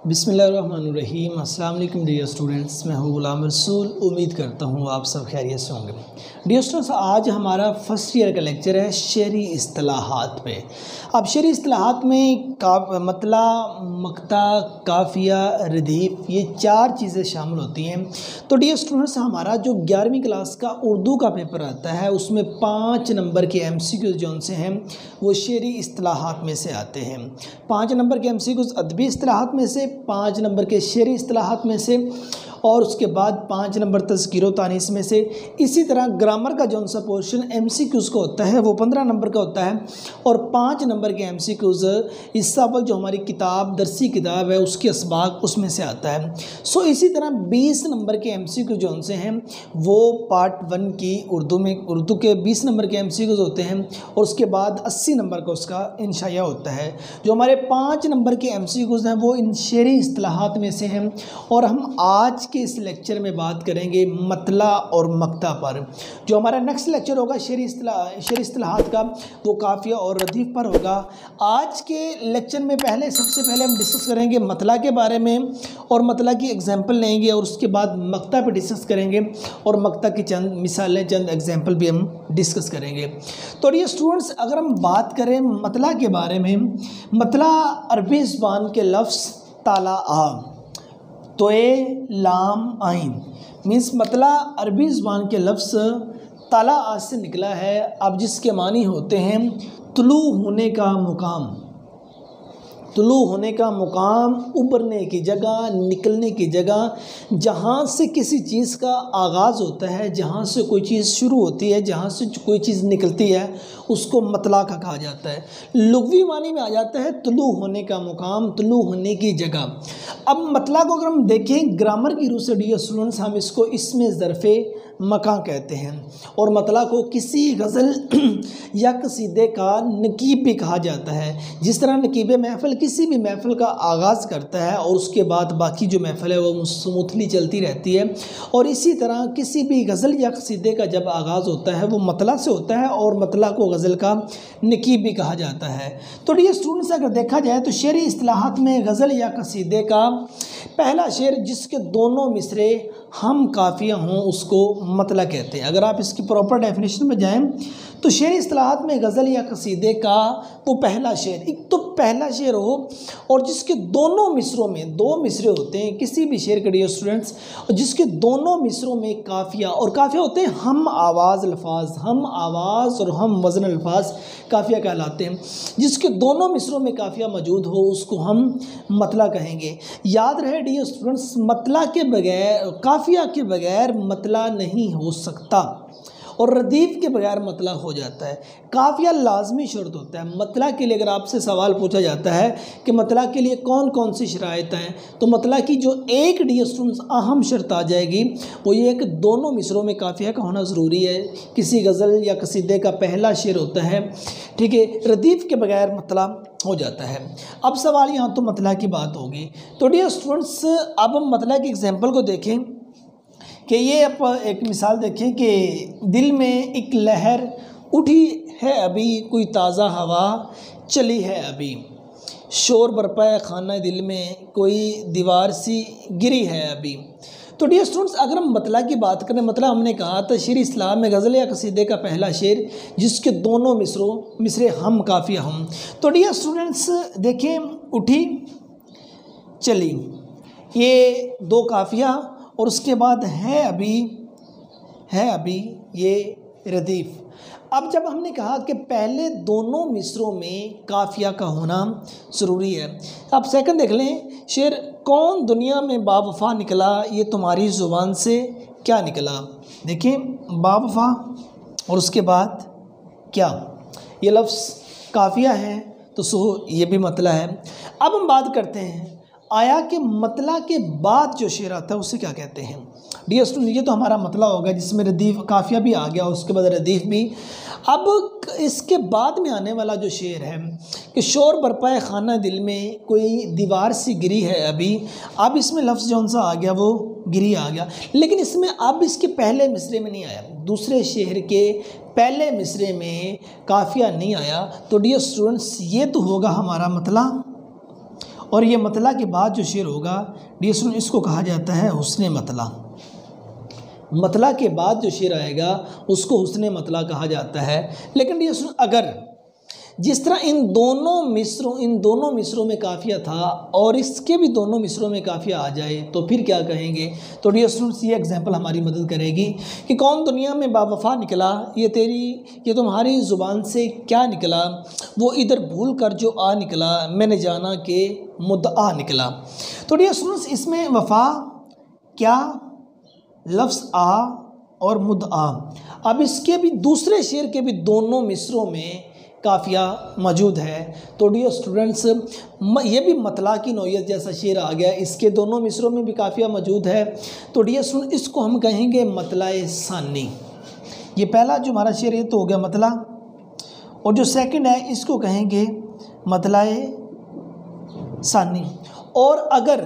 बिस्मिल्लाहिर्रहमानिर्रहीम। अस्सलाम वालेकुम डियर स्टूडेंट्स, मैं हूँ गुलाम रसूल। उम्मीद करता हूँ आप सब खैरियत से होंगे। डियर स्टूडेंट्स, आज हमारा फर्स्ट ईयर का लेक्चर है शेरी इस्तिलाहात पे। अब शेरी इस्तिलाहात में मतला, मक्ता, काफ़िया, रदीफ़, ये चार चीज़ें शामिल होती हैं। तो डियर स्टूडेंट्स, हमारा जो 11वीं क्लास का उर्दू का पेपर आता है उसमें 5 नंबर के MCQ जो से हैं वो शेरी इस्तिलाहात में से आते हैं। 5 नंबर के MCQ अदबी इस्तिलाहात में से, 5 नंबर के शेरी इस्तिलाहात में से, और उसके बाद 5 नंबर तज़किर तानीस में से। इसी तरह ग्रामर का जो सा पोर्शन MCQs का होता है वो 15 नंबर का होता है, और 5 नंबर के MCQs इस्सावल जो हमारी किताब दरसी किताब है उसकी असबाक उसमें से आता है। सो इसी तरह 20 नंबर के MCQ जो से हैं वो पार्ट 1 की उर्दू के 20 नंबर के MCQs होते हैं, और उसके बाद 80 नंबर का उसका इंशाया होता है। जो हमारे 5 नंबर के MCQs हैं वो इन शेरी इस्तिलाहात में से हैं, और हम आज के इस लेक्चर में बात करेंगे मतला और मक्ता पर। जो हमारा नेक्स्ट लेक्चर होगा शेरी इस्तिलाहात का वो काफ़िया और रदीफ़ पर होगा। आज के लेक्चर में सबसे पहले हम डिस्कस करेंगे मतला के बारे में, और मतला की एग्जाम्पल लेंगे, और उसके बाद मक्ता पे डिस्कस करेंगे, और मक्ता की चंद मिसालें, चंद एग्जाम्पल भी हम डिस्कस करेंगे। तो ये स्टूडेंट्स, अगर हम बात करें मतला के बारे में, मतला अरबी ज़बान के लफ्ज़ ताला आ, तोए लाम आइन मीन्स मतला अरबी ज़बान के लफ्ज़ ताला आज से निकला है। अब जिसके मानी होते हैं तुलू होने का मुकाम, तुलू होने का मुकाम, उभरने की जगह, निकलने की जगह, जहाँ से किसी चीज़ का आगाज़ होता है, जहाँ से कोई चीज़ शुरू होती है, जहाँ से कोई चीज़ निकलती है, उसको मतला का कहा जाता है। लुग़वी मानी में आ जाता है तुलू होने का मुकाम, तुलू होने की जगह। अब मतला को अगर हम देखें ग्रामर की रूह से डियर स्टूडेंट्स, हम इसको इसमें ज़रफ़े मकां कहते हैं, और मतला को किसी गज़ल या कसीदे का नकीब भी कहा जाता है। जिस तरह नकीब महफ़िल किसी भी महफ़िल का आगाज़ करता है और उसके बाद बाकी जो महफ़िल है वो स्मूथली चलती रहती है, और इसी तरह किसी भी गज़ल या कसीदे का जब आगाज़ होता है वो मतला से होता है, और मतला को गज़ल का नकीब भी कहा जाता है। तो डियर स्टूडेंट्स, अगर देखा जाए तो शेरी इस्तिलाहात में गज़ल या कसीदे का पहला शेर जिसके दोनों मिसरे हम काफ़िया हों उसको मतला कहते हैं। अगर आप इसकी प्रॉपर डेफिनेशन में जाएं तो शेरी इस्तिलाहात में गज़ल या कसीदे का वो पहला शेर, एक तो पहला शेर हो और जिसके दोनों मिसरों में 2 मिसरे होते हैं किसी भी शेर के डियर स्टूडेंट्स, और जिसके दोनों मिसरों में काफ़िया, और काफ़िया होते हैं हम आवाज़ अल्फाज, हम आवाज़ और हम वज़न अल्फाज काफ़िया कहलाते हैं। जिसके दोनों मिसरों में काफ़िया मौजूद हो उसको हम मतला कहेंगे। याद रहे डियर स्टूडेंट्स, मतला के बगैर, काफ़िया के बगैर मतला नहीं हो सकता, और रदीफ़ के बगैर मतला हो जाता है। काफ़िया लाजमी शर्त होता है मतला के लिए। अगर आपसे सवाल पूछा जाता है कि मतला के लिए कौन कौन सी शराइत हैं, तो मतला की जो एक डियर स्टूडेंट्स अहम शर्त आ जाएगी वो ये है कि दोनों मिसरों में काफ़िया का होना ज़रूरी है। किसी गज़ल या कसीदे का पहला शेर होता है, ठीक है, रदीफ़ के बगैर मतला हो जाता है। अब सवाल यहाँ तो मतला की बात होगी। तो डियर स्टूडेंट्स, अब हम मतला की एग्जाम्पल को देखें कि ये आप एक मिसाल देखें कि दिल में एक लहर उठी है अभी, कोई ताज़ा हवा चली है अभी, शोर बरपा है खाना दिल में, कोई दीवार सी गिरी है अभी। तो डियर स्टूडेंट्स, अगर हम मतला की बात करें, मतलब हमने कहा था शेर इस्लाम में गज़ल या कसीदे का पहला शेर जिसके दोनों मिसरे हम काफ़िया हम। तो डियर स्टूडेंट्स देखें, उठी चली, ये 2 काफ़िया, और उसके बाद है अभी ये रदीफ़। अब जब हमने कहा कि पहले दोनों मिसरों में काफ़िया का होना ज़रूरी है, अब सेकंड देख लें, शेर कौन दुनिया में बावफ़ा निकला, ये तुम्हारी ज़ुबान से क्या निकला। देखिए बावफ़ा और उसके बाद क्या, ये लफ्ज़ काफ़िया है, तो सो ये भी मतला है। अब हम बात करते हैं आया कि मतला के बाद जो शेर आता है उसे क्या कहते हैं। डियर स्टूडेंट, ये तो हमारा मतला होगा जिसमें रदीफ़ काफ़िया भी आ गया, उसके बाद रदीफ़ भी। अब इसके बाद में आने वाला जो शेर है कि शोर बरपाए खाना दिल में, कोई दीवार सी गिरी है अभी, अब इसमें लफ्ज़ जौन सा आ गया वो गिरी आ गया, लेकिन इसमें अब इसके पहले मिसरे में नहीं आया, दूसरे शेर के पहले मिसरे में काफ़िया नहीं आया। तो डियर स्टूडेंट्स, ये तो होगा हमारा मतला, और ये मतला के बाद जो शेर होगा डियर स्टूडेंट इसको कहा जाता है हुस्ने मतला। मतला के बाद जो शेर आएगा उसको हुस्ने मतला कहा जाता है। लेकिन डियर स्टूडेंट अगर जिस तरह इन दोनों मिसरों में काफ़िया था और इसके भी दोनों मिसरों में काफ़िया आ जाए तो फिर क्या कहेंगे। तो डियर स्टूडेंट्स ये एग्जांपल हमारी मदद करेगी कि कौन दुनिया में बावफा निकला, ये तुम्हारी ज़ुबान से क्या निकला, वो इधर भूल कर जो आ निकला, मैंने जाना कि मुद्दा निकला। तो डियर स्टूडेंट्स इसमें वफ़ा क्या, लफ्ज़ आ और मुद्दा। अब इसके भी दूसरे शेर के भी दोनों मिसरों में काफ़िया मौजूद है। तो डियर स्टूडेंट्स ये भी मतला की नौयत जैसा शेर आ गया, इसके दोनों मिसरों में भी काफ़िया मौजूद है। तो डियर स्टूडेंट इसको हम कहेंगे मतलाए सानी। ये पहला जो हमारा शेर है तो हो गया मतला, और जो सेकंड है इसको कहेंगे मतलाए सानी। और अगर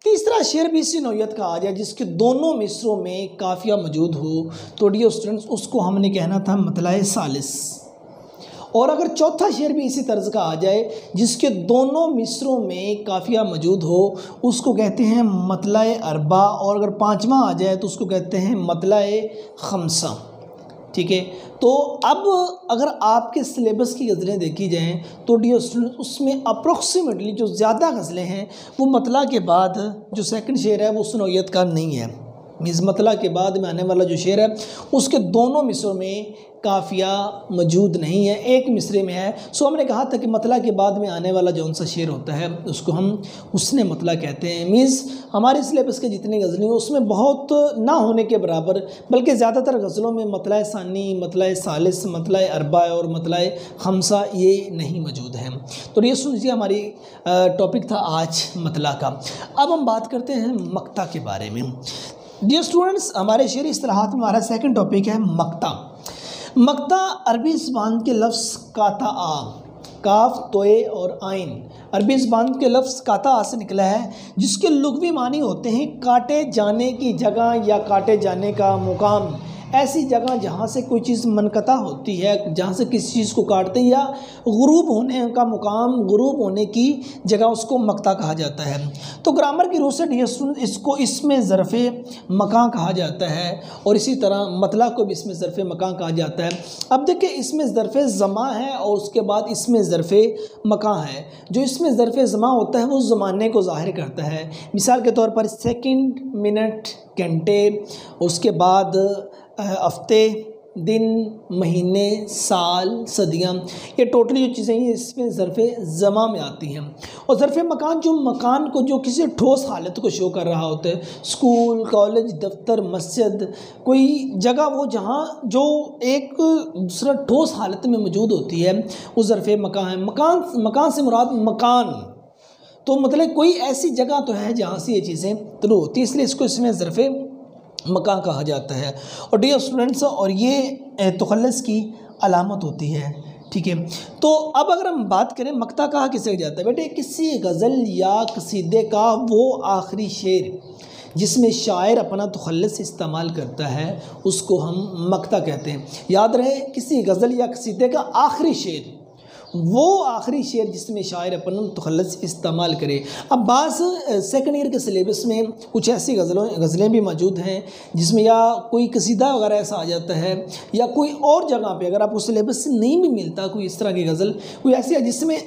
तीसरा शेर भी इसी नौयत का आ जाए जिसके दोनों मिसरों में काफ़िया मौजूद हो तो डियर स्टूडेंट्स उसको हमने कहना था मतलाए सालिस। और अगर चौथा शेर भी इसी तर्ज का आ जाए जिसके दोनों मिसरों में काफ़िया मौजूद हो उसको कहते हैं मतलाए अरबा। और अगर पांचवा आ जाए तो उसको कहते हैं मतलाए खमसा। ठीक है, तो अब अगर आपके सिलेबस की गज़लें देखी जाएं तो डियर स्टूडेंट उसमें अप्रोक्सीमेटली जो ज़्यादा गज़लें हैं वो मतला के बाद जो सेकंड शेर है वो उस नौयत का नहीं है। मीज़ मतला के बाद में आने वाला जो शेर है उसके दोनों मिसरों में काफ़िया मौजूद नहीं है, एक मिसरे में है। सो हमने कहा था कि मतला के बाद में आने वाला जौन सा शेर होता है उसको हम हुस्ने मतला कहते हैं। मीज़ हमारे सिलेबस के जितनी गज़लें हैं उसमें बहुत ना होने के बराबर बल्कि ज़्यादातर गज़लों में मतलाए सानी, मतलाए सालिस, मतलाए अरबा और मतलाए खमसा ये नहीं मौजूद हैं। तो ये सुनिए हमारी टॉपिक था आज मतला का। अब हम बात करते हैं मक्ता के बारे में। डियर स्टूडेंट्स हमारे शेरी इस्तिलाहात में हमारा सेकंड टॉपिक है मक्ता। मक्ता अरबी ज़बान के लफ्ज़ काता आ, काफ तोए और आइन अरबी ज़बान के लफ्ज़ काता आ से निकला है जिसके लुग़वी मानी होते हैं काटे जाने की जगह या काटे जाने का मुकाम। ऐसी जगह जहाँ से कोई चीज़ मनकता होती है, जहाँ से किसी चीज़ को काटते हैं या गुरूब होने का मुकाम, गुरूब होने की जगह उसको मक्ता कहा जाता है। तो ग्रामर की रूह से इसको इसमें ज़रफ़े मकान कहा जाता है और इसी तरह मतला को भी इसमें ज़रफ़े मकान कहा जाता है। अब देखिए इसमें ज़रफ़े ज़मा है और उसके बाद इसमें ज़रफ़े मकान है। जो इसमें ज़रफ़े ज़मा होता है वो ज़माने को ज़ाहिर करता है। मिसाल के तौर पर सेकंड, मिनट, घंटे, उसके बाद हफ्ते, दिन, महीने, साल, सदियाँ, ये टोटली जो चीज़ें हैं इसमें ज़रफ़े ज़मा में आती हैं। और ज़रफ़े मकान जो मकान को जो किसी ठोस हालत को शो कर रहा होता है, स्कूल, कॉलेज, दफ्तर, मस्जिद, कोई जगह वो जहाँ जो एक दूसरा ठोस हालत में मौजूद होती है वो ज़रफ़े मकान है। मकान से मुराद मकान, तो मतलब कोई ऐसी जगह तो है जहाँ से ये चीज़ें शुरू होती है, इसलिए इसको इसमें ज़रफ़े मकान कहा जाता है। और डियर स्टूडेंट्स और ये तखल्लुस की अलामत होती है। ठीक है, तो अब अगर हम बात करें मक्ता कहा किसे जाता है बेटे, किसी गज़ल या कसीदे का वो आखिरी शेर जिसमें शायर अपना तखल्लुस इस्तेमाल करता है उसको हम मक्ता कहते हैं। याद रहे किसी गज़ल या कसीदे का आखिरी शेर, वो आखिरी शेर जिसमें शायर अपना तखल्लुस इस्तेमाल करे। अब बाज़ सेकंड ईयर के सिलेबस में कुछ ऐसी गज़लें भी मौजूद हैं जिसमें या कोई कसीदा वगैरह ऐसा आ जाता है या कोई और जगह पे अगर आपको सिलेबस से नहीं भी मिलता कोई इस तरह की गज़ल कोई ऐसी है जिसमें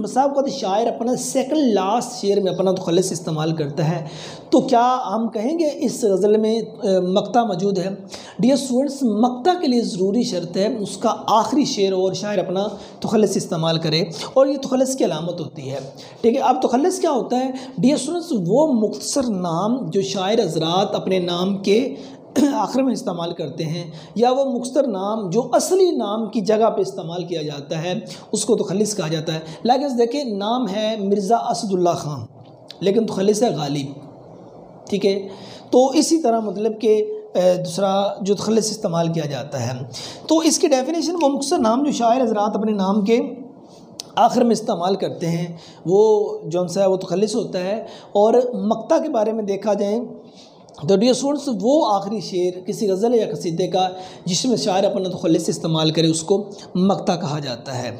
बसाब का शायर अपना सेकंड लास्ट शेर में अपना तखल्लुस इस्तेमाल करता है, तो क्या हम कहेंगे इस गज़ल में मक्ता मौजूद है। डियर स्टूडेंट्स मक्ता के लिए ज़रूरी शर्त है उसका आखिरी शेर और शायर अपना तखल्लुस इस्तेमाल करे और ये तखल्लुस की अलामत होती है। ठीक है, अब तखल्लुस क्या होता है डियर स्टूडेंट्स, वो मुख्तसर नाम जो शायर हज़रात अपने नाम के आखिर में इस्तेमाल करते हैं या वो मुख्तसर नाम जो असली नाम की जगह पे इस्तेमाल किया जाता है उसको तखल्लुस कहा जाता है। लाइक देखिए नाम है मिर्ज़ा असदुल्ला ख़ान लेकिन तखल्लुस है गालिब। ठीक है, तो इसी तरह मतलब कि दूसरा जो तखल्लुस इस्तेमाल किया जाता है तो इसकी डेफिनेशन वो मुख्तसर नाम जो शायर हज़रात अपने नाम के आखिर में इस्तेमाल करते हैं वो जौन सा है वो तखल्लुस होता है। और मक्ता के बारे में देखा जाए तो डियर स्टूडेंट्स वो आखिरी शेर किसी गज़ल या कसीदे का जिसमें शायर अपना तखल्लुस इस्तेमाल करे उसको मक्ता कहा जाता है।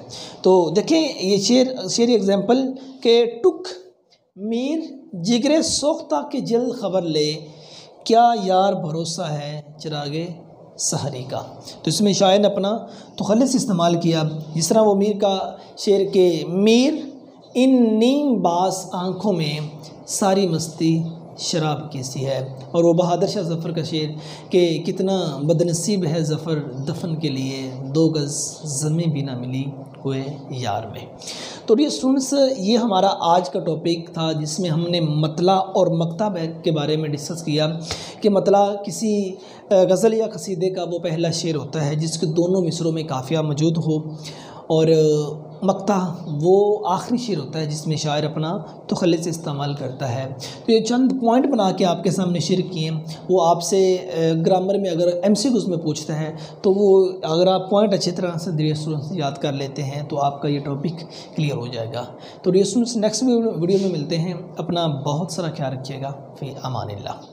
तो देखें ये शेर एग्जाम्पल के टुक मीर जिगरे सोख्ता के जल्द खबर ले, क्या यार भरोसा है चिरागे सहरी का। तो इसमें शायर ने अपना तुखल्लिस इस्तेमाल किया, जिस तरह वो मीर का शेर के मीर इन नीम बास आँखों में सारी मस्ती शराब की सी है, और वो बहादुर शाह ज़फ़र का शेर कि कितना बदनसीब है ज़फ़र दफन के लिए, 2 गज़ ज़मीं भी ना मिली हुए यार में। तो डियर स्टूडेंट्स, ये हमारा आज का टॉपिक था जिसमें हमने मतला और मक्ता के बारे में डिस्कस किया कि मतला किसी गज़ल या कसीदे का वो पहला शेर होता है जिसके दोनों मिसरों में काफ़िया मौजूद हो, और मक्ता वो आखिरी शेर होता है जिसमें शायर अपना तुखल्लिस इस्तेमाल करता है। तो ये चंद पॉइंट बना के आपके सामने शेयर किए। वो आपसे ग्रामर में अगर MCQs में पूछता है तो वो अगर आप पॉइंट अच्छी तरह से डियर स्टूडेंट्स याद कर लेते हैं तो आपका ये टॉपिक क्लियर हो जाएगा। तो डियर स्टूडेंट्स, नेक्स्ट वीडियो में मिलते हैं। अपना बहुत सारा ख्याल रखिएगा। फ़ी अमानिल्लाह।